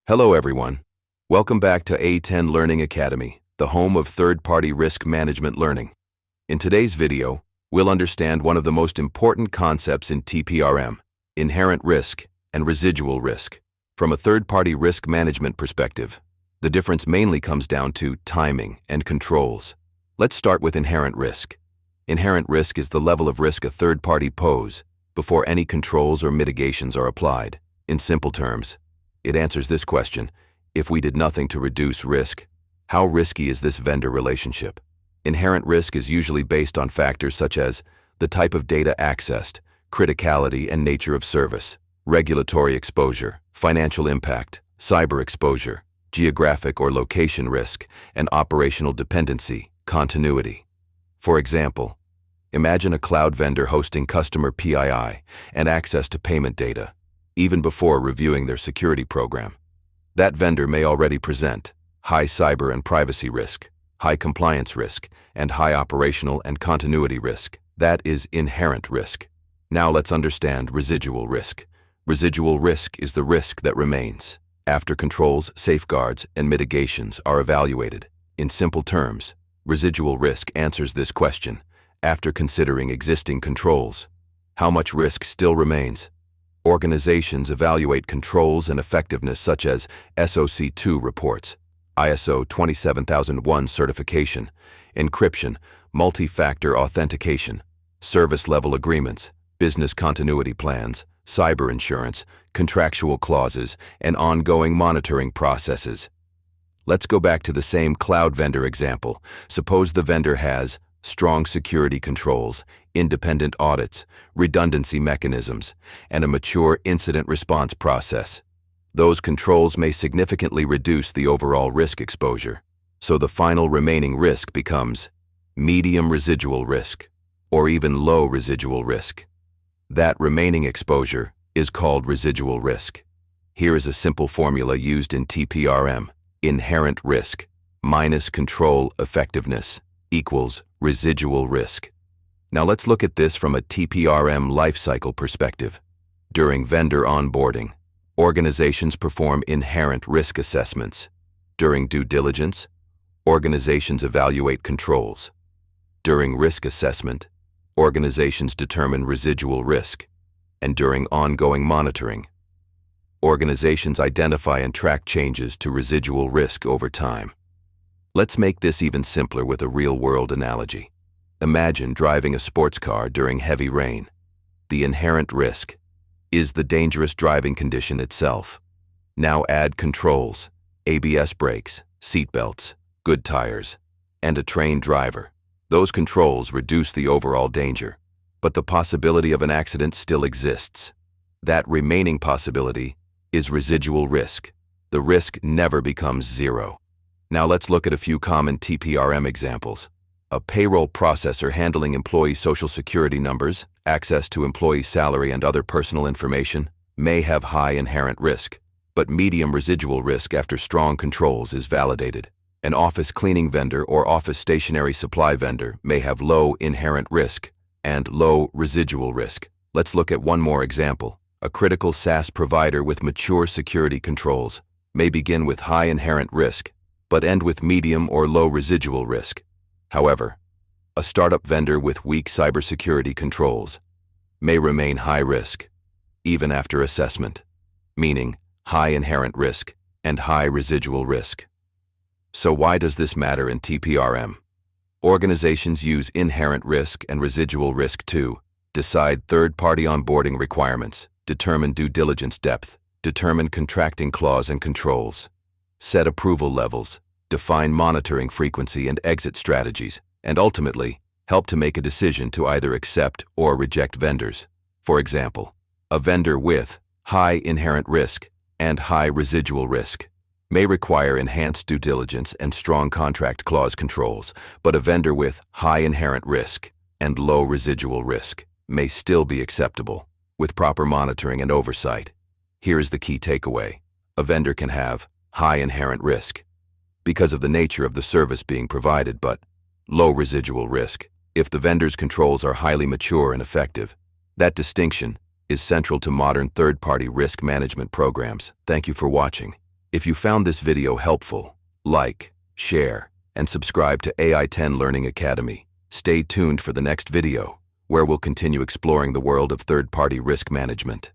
Hello everyone. Welcome back to A10 Learning Academy, the home of third-party risk management learning. In today's video, we'll understand one of the most important concepts in TPRM, inherent risk and residual risk. From a third-party risk management perspective, the difference mainly comes down to timing and controls. Let's start with inherent risk. Inherent risk is the level of risk a third party pose before any controls or mitigations are applied. In simple terms, it answers this question: if we did nothing to reduce risk, how risky is this vendor relationship? Inherent risk is usually based on factors such as the type of data accessed, criticality and nature of service, regulatory exposure, financial impact, cyber exposure, geographic or location risk, and operational dependency, continuity. For example, imagine a cloud vendor hosting customer PII and access to payment data, even before reviewing their security program. That vendor may already present high cyber and privacy risk, high compliance risk, and high operational and continuity risk. That is inherent risk. Now let's understand residual risk. Residual risk is the risk that remains after controls, safeguards, and mitigations are evaluated. In simple terms, residual risk answers this question after considering existing controls. How much risk still remains? Organizations evaluate controls and effectiveness such as SOC 2 reports, ISO 27001 certification, encryption, multi-factor authentication, service-level agreements, business continuity plans, cyber insurance, contractual clauses, and ongoing monitoring processes. Let's go back to the same cloud vendor example. Suppose the vendor has strong security controls, independent audits, redundancy mechanisms, and a mature incident response process. Those controls may significantly reduce the overall risk exposure, so the final remaining risk becomes medium residual risk, or even low residual risk. That remaining exposure is called residual risk. Here is a simple formula used in TPRM. Inherent risk minus control effectiveness equals residual risk. Now let's look at this from a TPRM lifecycle perspective. During vendor onboarding, organizations perform inherent risk assessments. During due diligence, organizations evaluate controls. During risk assessment, organizations determine residual risk. And during ongoing monitoring, organizations identify and track changes to residual risk over time. Let's make this even simpler with a real-world analogy. Imagine driving a sports car during heavy rain. The inherent risk is the dangerous driving condition itself. Now add controls, ABS brakes, seat belts, good tires, and a trained driver. Those controls reduce the overall danger, but the possibility of an accident still exists. That remaining possibility is residual risk. The risk never becomes zero. Now let's look at a few common TPRM examples. A payroll processor handling employee social security numbers, access to employee salary and other personal information may have high inherent risk, but medium residual risk after strong controls is validated. An office cleaning vendor or office stationery supply vendor may have low inherent risk and low residual risk. Let's look at one more example. A critical SaaS provider with mature security controls may begin with high inherent risk, but end with medium or low residual risk. However, a startup vendor with weak cybersecurity controls may remain high risk, even after assessment, meaning high inherent risk and high residual risk. So why does this matter in TPRM? Organizations use inherent risk and residual risk to decide third-party onboarding requirements, determine due diligence depth, determine contracting clause and controls, set approval levels, define monitoring frequency and exit strategies, and ultimately, help to make a decision to either accept or reject vendors. For example, a vendor with high inherent risk and high residual risk may require enhanced due diligence and strong contract clause controls, but a vendor with high inherent risk and low residual risk may still be acceptable with proper monitoring and oversight. Here is the key takeaway. A vendor can have high inherent risk because of the nature of the service being provided, but low residual risk if the vendor's controls are highly mature and effective. That distinction is central to modern third-party risk management programs. Thank you for watching. If you found this video helpful, like, share, and subscribe to AI10 Learning Academy. Stay tuned for the next video, where we'll continue exploring the world of third-party risk management.